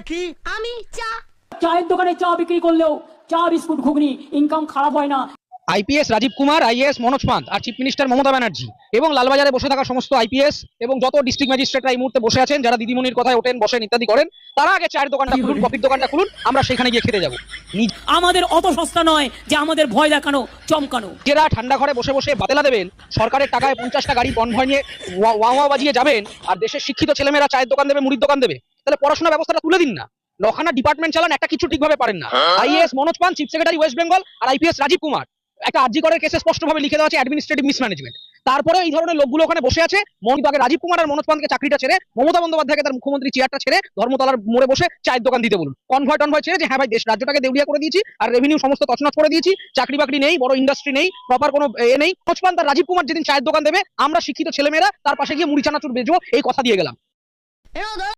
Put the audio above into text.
কি আমি চা চায়ের দোকানে চা বিক্রি করলেও চা বিস্কুট ঘুগনি ইনকাম খারাপ হয় না। আইপিএস রাজীব কুমার, আইএএস মনোজ পান্ত আর চিফ মিনিস্টার মমতা ব্যানার্জি এবং লালবাজারে বসে থাকা সমস্ত আইপিএস এবং যত ডিস্ট্রিক্ট ম্যাজিস্ট্রেটরা এই মুহূর্তে বসে আছেন, যারা দিদিমণির কথায় ওঠেন বসেন ইত্যাদি করেন, তারা আগে চায়ের দোকানটা খুলুন, কফির দোকানটা খুলুন, আমরা সেখানে গিয়ে খেতে যাবো। আমাদের অত সস্তা নয় যে আমাদের ভয় দেখানো চমকানো। যারা ঠান্ডা ঘরে বসে বসে বাতেলা দেবেন, সরকারের টাকায় 50টা গাড়ি কনভয় নিয়ে ওয়া বাজিয়ে যাবেন, আর দেশের শিক্ষিত ছেলেমেয়েরা চায়ের দোকান দেবে, মুড়ির দোকান দেবে, তাহলে পড়াশোনা ব্যবস্থাটা তুলে দিন না। নখানা ডিপার্টমেন্ট চালান, একটা কিছু ঠিকভাবে পারেন না। IAS Manoj Pant, chief secretary West Bengal, আর আইপিএস রাজীব কুমার। একটা আরজি করের কেসে স্পষ্টভাবে লিখে দেওয়া আছে অ্যাডমিনিস্ট্রেটিভ মিসম্যানেজমেন্ট। তারপরে এই ধরনের লোকগুলো ওখানে বসে আছে। আগে রাজীব কুমার আর মনোজ পান্তকে চাকরিটা ছেড়ে মমতা বন্দ্যোপাধ্যায়কে তার মুখ্যমন্ত্রী চেয়ারটা ছেড়ে ধর্মতলার মোড়ে বসে চায়ের দোকান দিতে বলুন। কনভয় টনভয় ছেড়ে যে হ্যাঁ ভাই দেশ রাজ্যটাকে দেউলিয়া করে দিয়েছি আর রেভিনিউ সমস্ত তছনছ করে দিয়েছি, চাকরি বাকরি নেই, বড় ইন্ডাস্ট্রি নেই, প্রপার কোনো নেই। মনোজ পান্ত আর রাজীব কুমার যেদিন চায়ের দোকান দেবে, আমরা শিক্ষিত ছেলেমেয়েরা তার পাশে গিয়ে মুড়ি চানাচুর বেচবো, এই কথা দিয়ে গেলাম।